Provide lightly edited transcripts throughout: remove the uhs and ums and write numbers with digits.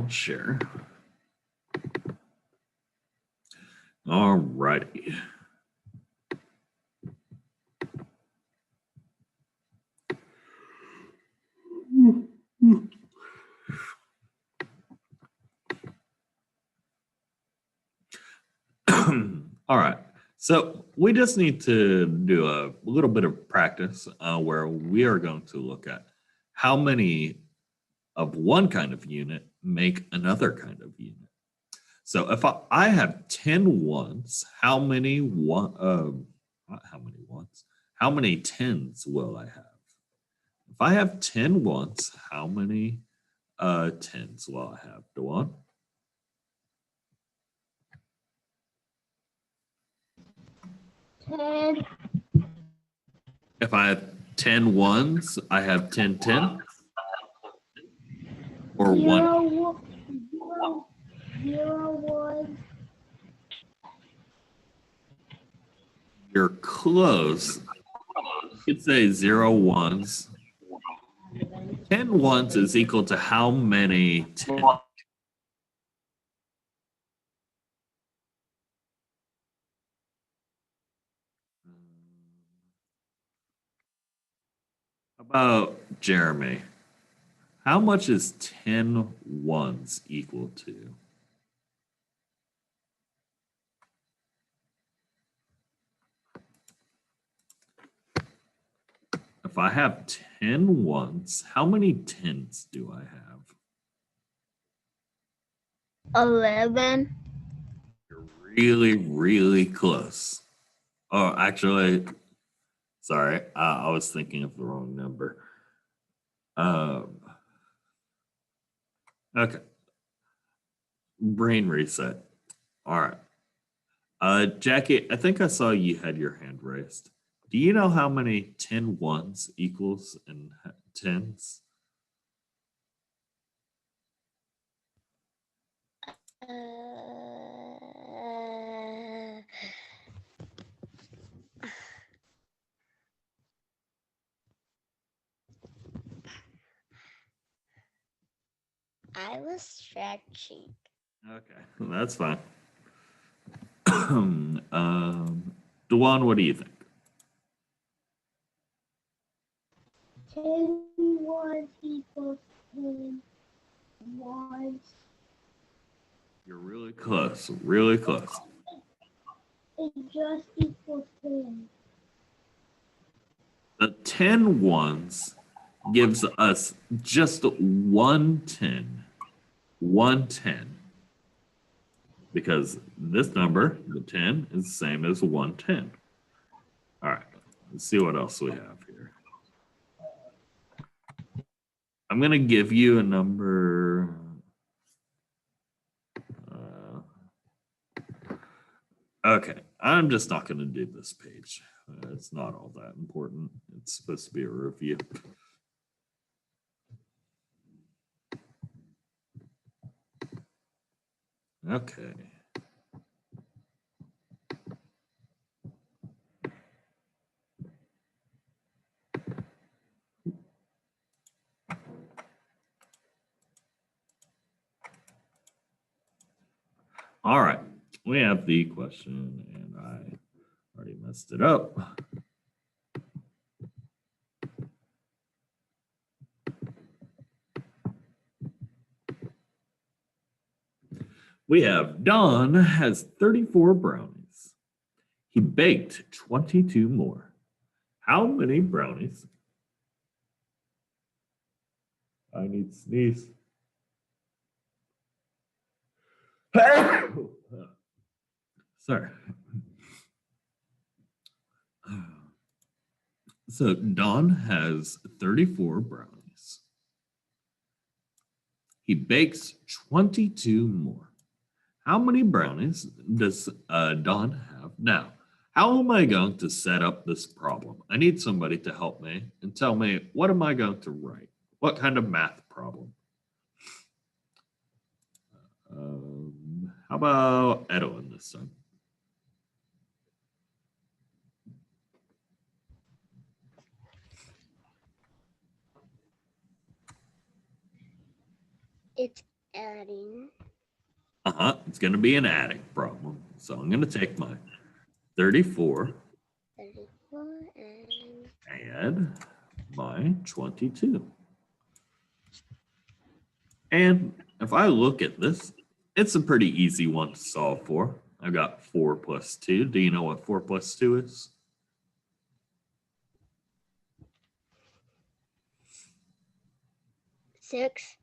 I'll share. All righty. All right. So we just need to do a little bit of practice where we are going to look at how many of one kind of unit make another kind of unit. So if I have 10 ones, how many not how many ones, how many tens will I have? If I have 10 ones, how many tens will I have, Dewan? 10. If I have 10 ones, I have 10 tens? Or one? Zero, one. You're close. You could say 0 ones. 10 ones is equal to how many 10? How about Jeremy? How much is 10 ones equal to? If I have 10 ones, how many tens do I have? 11. You're really, really close. Oh, actually, sorry, I was thinking of the wrong number. Okay. Brain reset. All right. Jackie, I think I saw you had your hand raised. Do you know how many 10 ones equals in tens? I was stretching. Okay, that's fine. Dewan, what do you think? 10 ones equals 10 ones. You're really close, really close. It just equals 10. The 10 ones gives us just 1 10. 1 10. Because this number, the 10, is the same as 110. All right, let's see what else we have here. I'm going to give you a number. Okay, I'm just not going to do this page. It's not all that important. It's supposed to be a review. Okay. All right, we have the question, and I already messed it up. We have Don has 34 brownies. He baked 22 more. How many brownies? I need to sneeze. Sorry. So Don has 34 brownies. He bakes 22 more. How many brownies does Don have now? How am I going to set up this problem? I need somebody to help me and tell me, what am I going to write? What kind of math problem? How about Edwin this time? It's adding. It's going to be an adding problem. So I'm going to take my 34 and add my 22. And if I look at this, it's a pretty easy one to solve for. I've got 4 plus 2. Do you know what 4 plus 2 is? 6.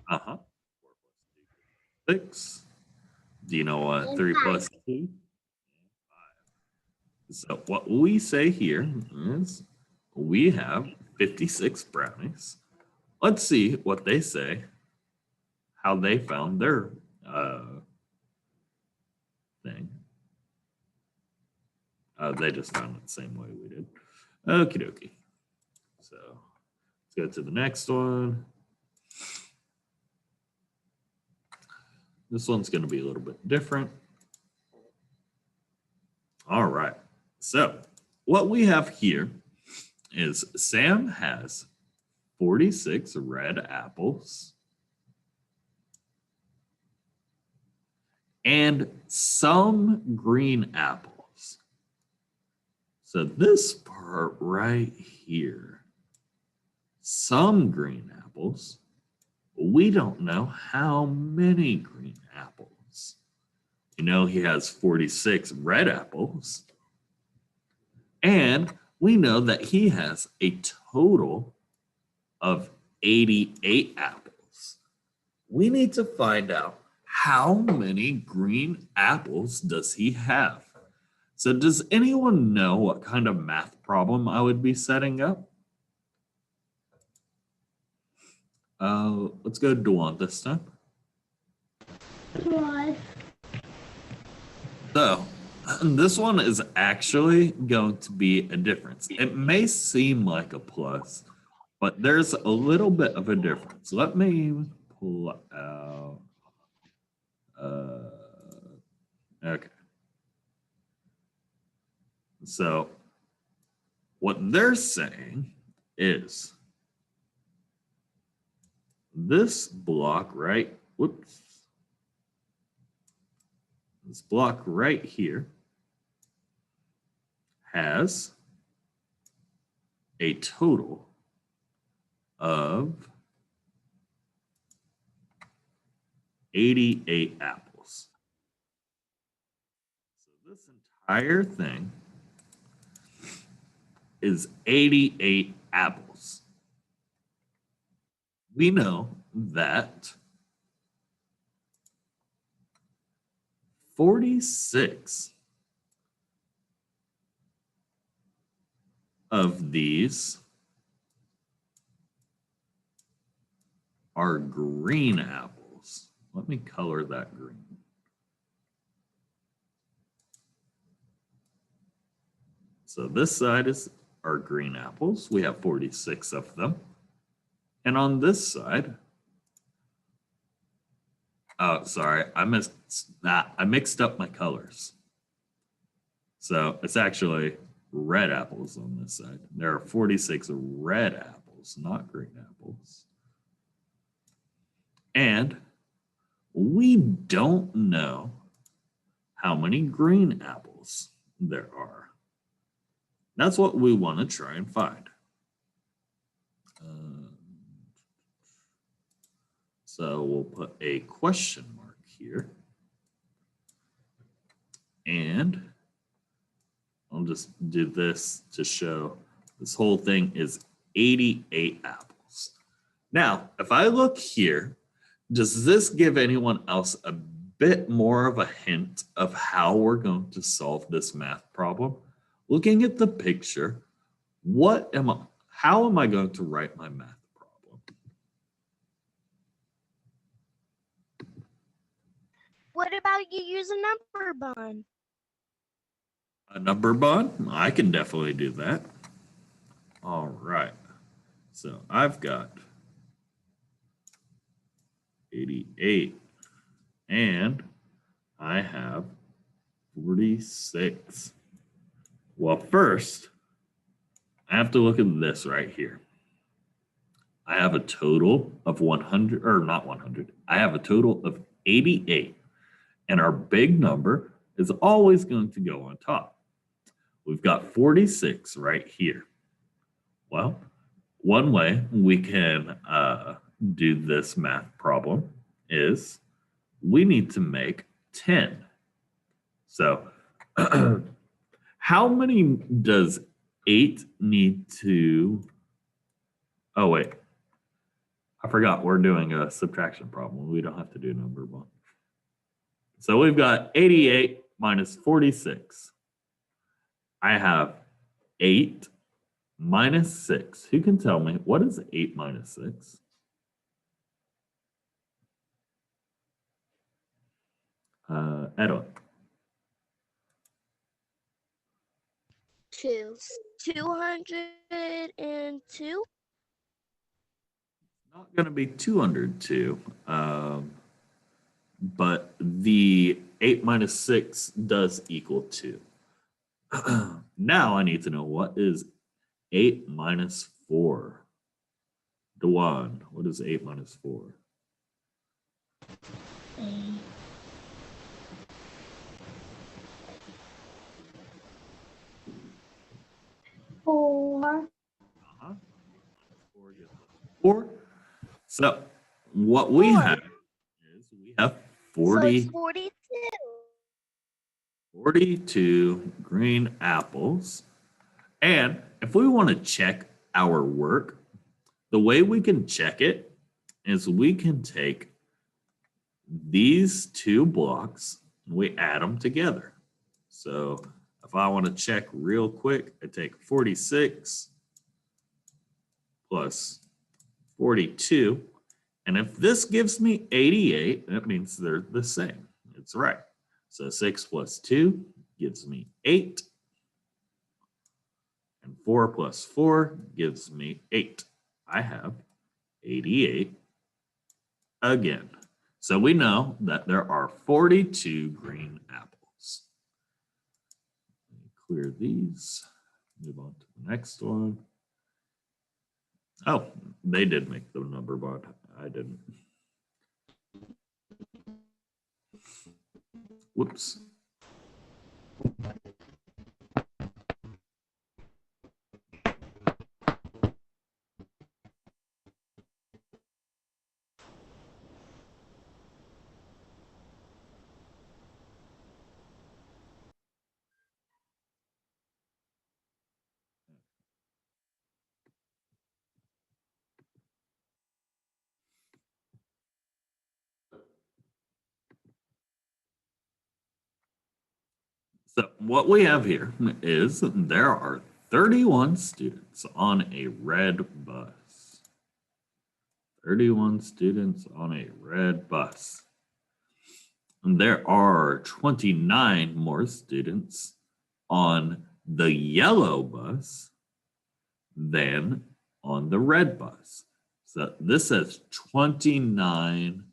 4 plus 2 6. Do you know what And 3 5. plus 2? 5. So what we say here is we have 56 brownies. Let's see what they say, how they found their thing. They just found it the same way we did. Okie dokie. So let's go to the next one. This one's going to be a little bit different. All right. So what we have here is Sam has 46 red apples and some green apples. So this part right here, some green apples, we don't know how many green apples. You know, he has 46 red apples, and we know that he has a total of 88 apples. We need to find out how many green apples does he have. So does anyone know what kind of math problem I would be setting up? Let's go to Duan this time. Plus. So this one is actually going to be a difference. It may seem like a plus, but there's a little bit of a difference. Let me pull out. Okay. So what they're saying is this block right, whoops. This block right here has a total of 88 apples. So this entire thing is 88 apples. We know that 46 of these are green apples. Let me color that green. So this side is our green apples. We have 46 of them. And on this side, oh, sorry, I mixed up my colors. So it's actually red apples on this side. There are 46 red apples, not green apples. And we don't know how many green apples there are. That's what we want to try and find. So we'll put a question mark here. And I'll just do this to show this whole thing is 88 apples. Now, if I look here, does this give anyone else a bit more of a hint of how we're going to solve this math problem? Looking at the picture, how am I going to write my math problem? What about you use a number bond? A number bond? I can definitely do that. All right. So I've got 88 and I have 46. Well, first, I have to look at this right here. I have a total of 100, or not 100. I have a total of 88. And our big number is always going to go on top. We've got 46 right here. Well, one way we can do this math problem is we need to make 10. So how many does 8 need to? Oh, wait. I forgot we're doing a subtraction problem. We don't have to do number one. So we've got 88 minus 46. I have 8 minus 6. Who can tell me what is 8 minus 6? Edwin. 202. Not going to be 202. But the 8 minus 6 does equal 2. Now I need to know what is 8 minus 4. Dewan, what is 8 minus 4? 4. 4. So what we have is we have So 40. it's 42. 42 green apples. And if we want to check our work, the way we can check it is we can take these two blocks and we add them together. So if I want to check real quick, I take 46 plus 42. And if this gives me 88, that means they're the same. It's right. So 6 plus 2 gives me 8. And 4 plus 4 gives me 8. I have 88 again. So we know that there are 42 green apples. Let me clear these. Move on to the next one. Oh, they did make the number, but I didn't. Whoops. So what we have here is there are 31 students on a red bus. 31 students on a red bus. And there are 29 more students on the yellow bus than on the red bus. So this says 29,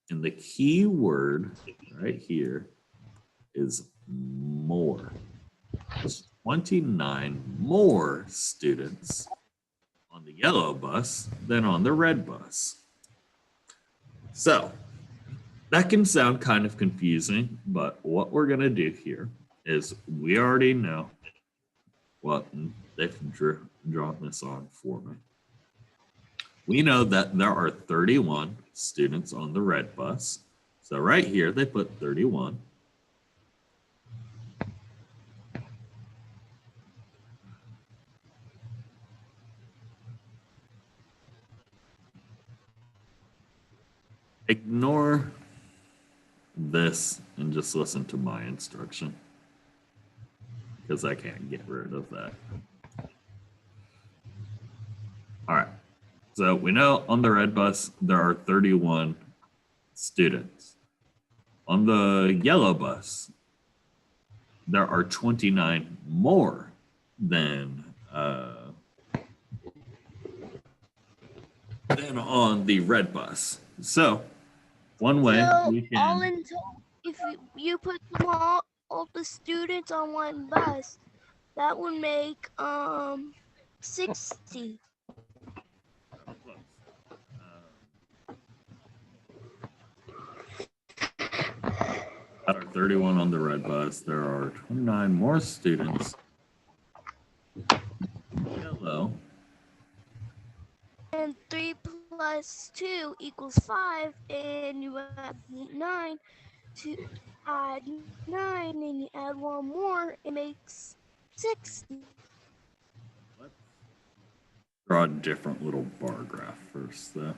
and the key word right here is more. There's 29 more students on the yellow bus than on the red bus. So that can sound kind of confusing, but what we're going to do here is we already know what they've drawn this on for me. We know that there are 31 students on the red bus. So right here, they put 31. Ignore this and just listen to my instruction because I can't get rid of that. All right. So we know on the red bus, there are 31 students. On the yellow bus, there are 29 more than on the red bus. So one way So we can all in total, if you put all the students on one bus, that would make 60. 31 on the red bus. There are 29 more students. Yellow. And 3 plus 2 equals 5, and you add 9 to add 9, and you add one more, it makes 60. Let's draw a different little bar graph first, though.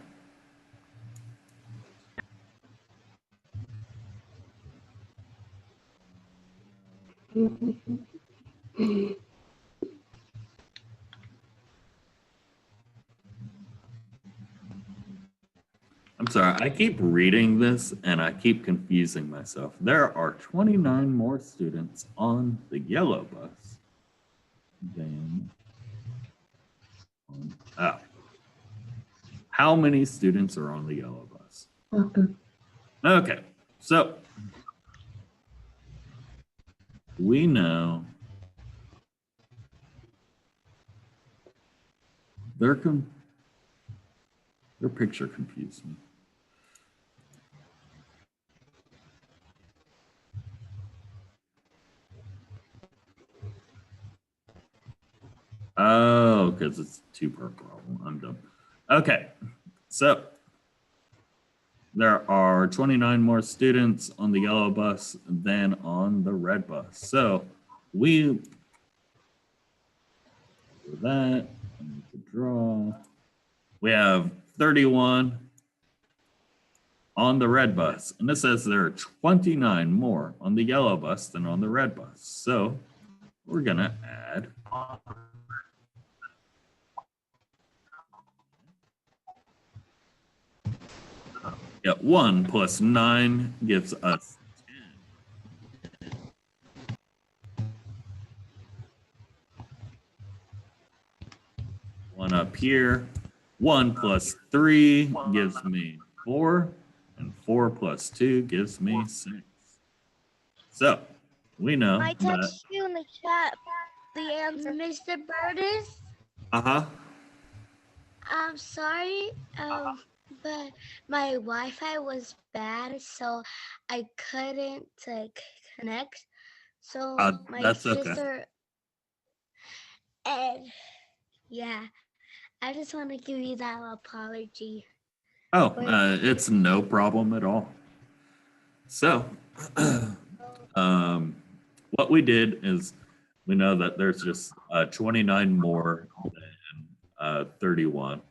I'm sorry, I keep reading this and I keep confusing myself. There are 29 more students on the yellow bus than on, how many students are on the yellow bus? Okay, so we know their picture confused me. Oh, because it's a two-part problem. I'm dumb. Okay, so there are 29 more students on the yellow bus than on the red bus. So we do that. I need to draw. We have 31 on the red bus, and it says there are 29 more on the yellow bus than on the red bus. So we're gonna add yeah, 1 plus 9 gives us 10. One up here. 1 plus 3 gives me 4, and 4 plus 2 gives me 6. So we know I that. text you in the chat the answer. Mr. Burtis, I'm sorry, but my Wi-Fi was bad, so I couldn't connect. So my That's sister okay. and yeah, I just want to give you that apology. Oh, it's no problem at all. So, what we did is we know that there's just 29 more than 31.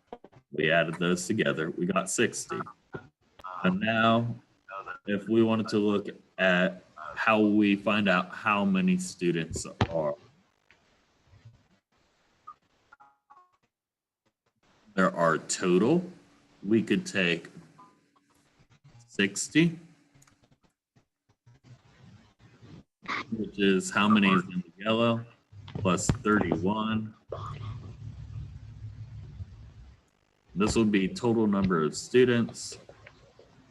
We added those together. We got 60. And now, if we wanted to look at how we find out how many students there are total, we could take 60, which is how many is in the yellow, plus 31. This would be total number of students.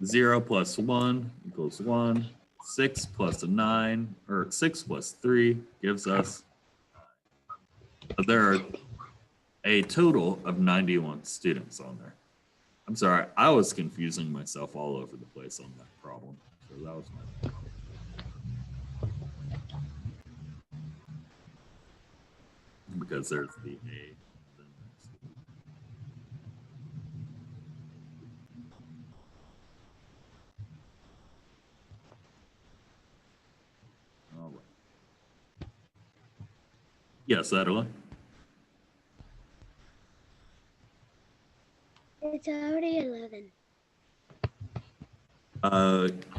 0 plus 1 equals 1. 6 plus 9, or 6 plus 3 gives us, there are a total of 91 students on there. I'm sorry, I was confusing myself all over the place on that problem. So that was my problem. Because there's the A. All right. Yes, Adeline. It's already 11.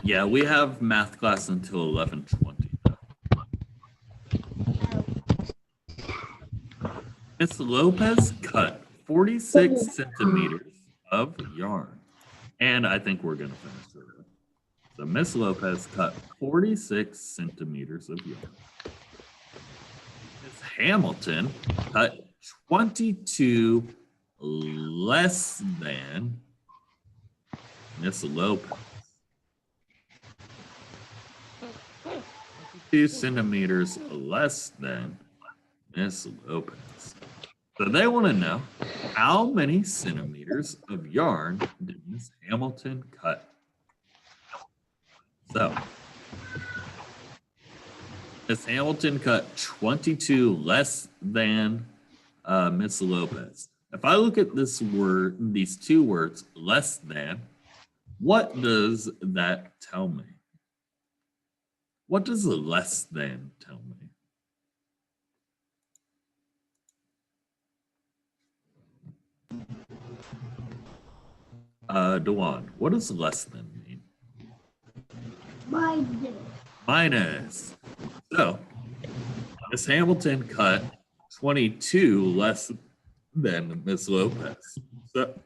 Yeah, we have math class until 11:20. Miss Lopez cut 46 centimeters of yarn, and I think we're gonna finish early. So Miss Lopez cut 46 centimeters of yarn. Miss Hamilton cut 22 less than Miss Lopez. 2 centimeters less than Miss Lopez. So they want to know how many centimeters of yarn did Miss Hamilton cut? So Miss Hamilton cut 22 less than Miss Lopez. If I look at this word, these two words, less than, what does that tell me? What does the less than tell me? Dewan, what does less than mean? Minus. So, Miss Hamilton cut 22 less than Miss Lopez. So,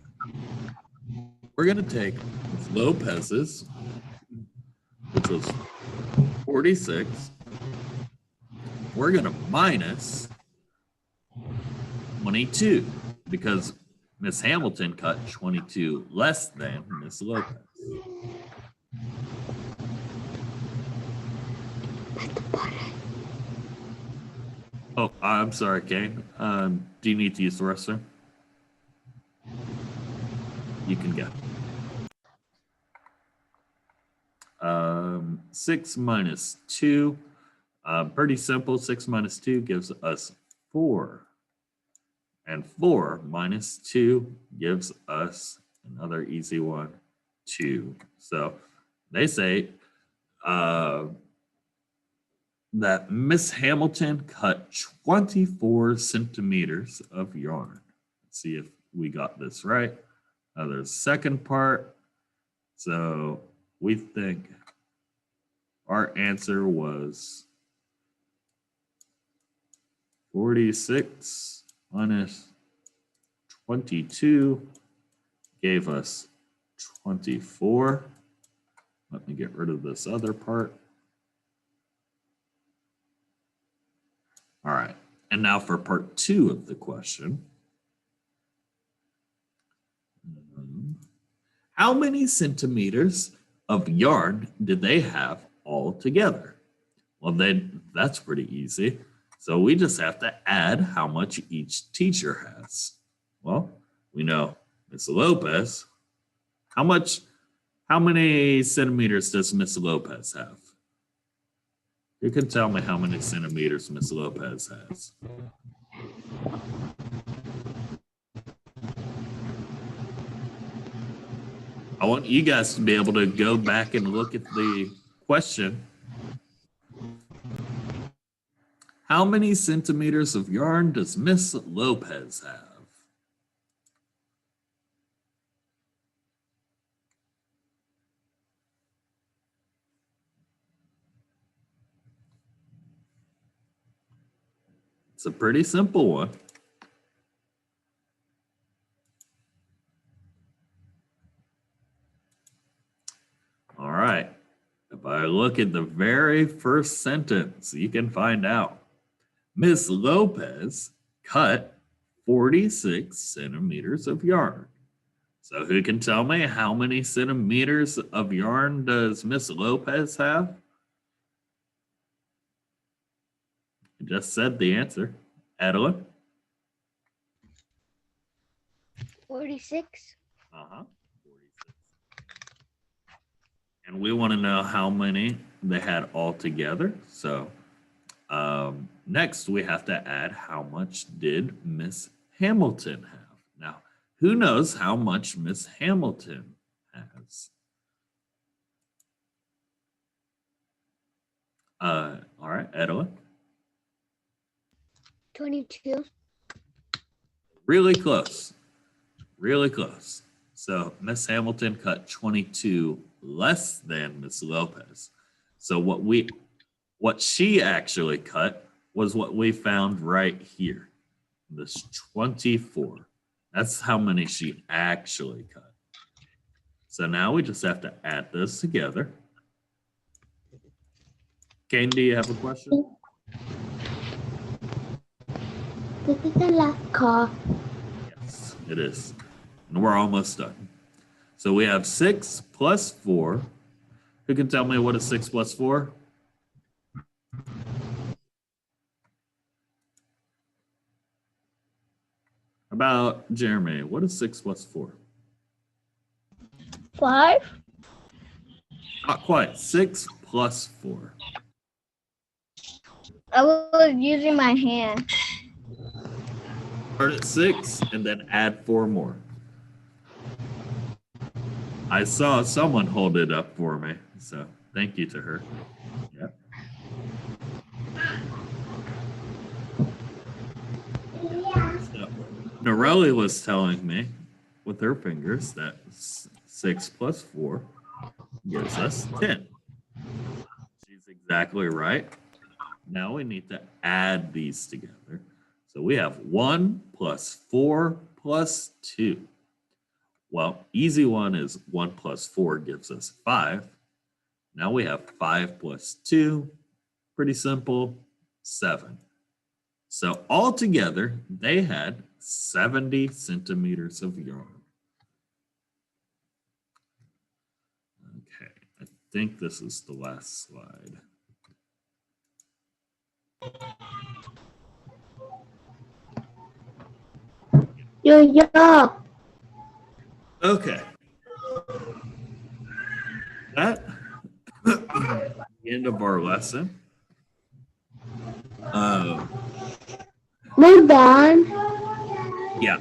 we're going to take Miss Lopez's, which was 46. We're going to minus 22 because Miss Hamilton cut 22 less than Miss Lopez. Oh, I'm sorry, Kane. Do you need to use the restroom? You can go. 6 minus 2. Pretty simple. 6 minus 2 gives us 4. And 4 minus 2 gives us another easy one, 2. So they say that Miss Hamilton cut 24 centimeters of yarn. Let's see if we got this right. There's second part. So we think our answer was 46 minus 22 gave us 24. Let me get rid of this other part. All right, and now for part 2 of the question. How many centimeters of yarn did they have all together? Well, that's pretty easy. So we just have to add how much each teacher has. Well, we know Miss Lopez. How many centimeters does Miss Lopez have? You can tell me how many centimeters Miss Lopez has. I want you guys to be able to go back and look at the question. How many centimeters of yarn does Miss Lopez have? It's a pretty simple one. All right. If I look at the very first sentence, you can find out. Miss Lopez cut 46 centimeters of yarn. So who can tell me how many centimeters of yarn does Miss Lopez have? I just said the answer. Adeline? 46. 46. And we want to know how many they had all together. So next we have to add how much did Miss Hamilton have. Now, who knows how much Miss Hamilton has? All right, Adeline. 22. Really close. Really close. So Miss Hamilton cut 22 less than Miss Lopez. So what she actually cut was what we found right here. This 24. That's how many she actually cut. So now we just have to add this together. Kane, do you have a question? This is the last call. Yes, it is. And we're almost done. So we have 6 plus 4. Who can tell me what is 6 plus 4? About Jeremy, what is 6 plus 4? 5. Not quite. 6 plus 4. I was using my hand. Start at 6 and then add 4 more. I saw someone hold it up for me, so thank you to her. Yep. So, Norelli was telling me with her fingers that 6 plus 4 gives us 10. She's exactly right. Now we need to add these together. So we have 1 plus 4 plus 2. Well, easy one is 1 plus 4 gives us 5. Now we have 5 plus 2. Pretty simple, 7. So altogether, they had 70 centimeters of yarn. Okay, I think this is the last slide. Yeah. Okay. That the end of our lesson. We're done. Yeah.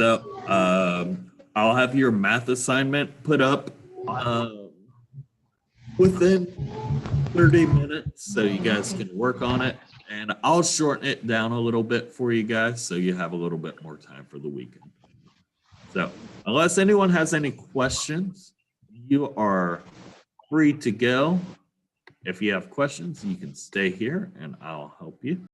So I'll have your math assignment put up within 30 minutes so you guys can work on it. And I'll shorten it down a little bit for you guys so you have a little bit more time for the weekend. So unless anyone has any questions, you are free to go. If you have questions, you can stay here and I'll help you.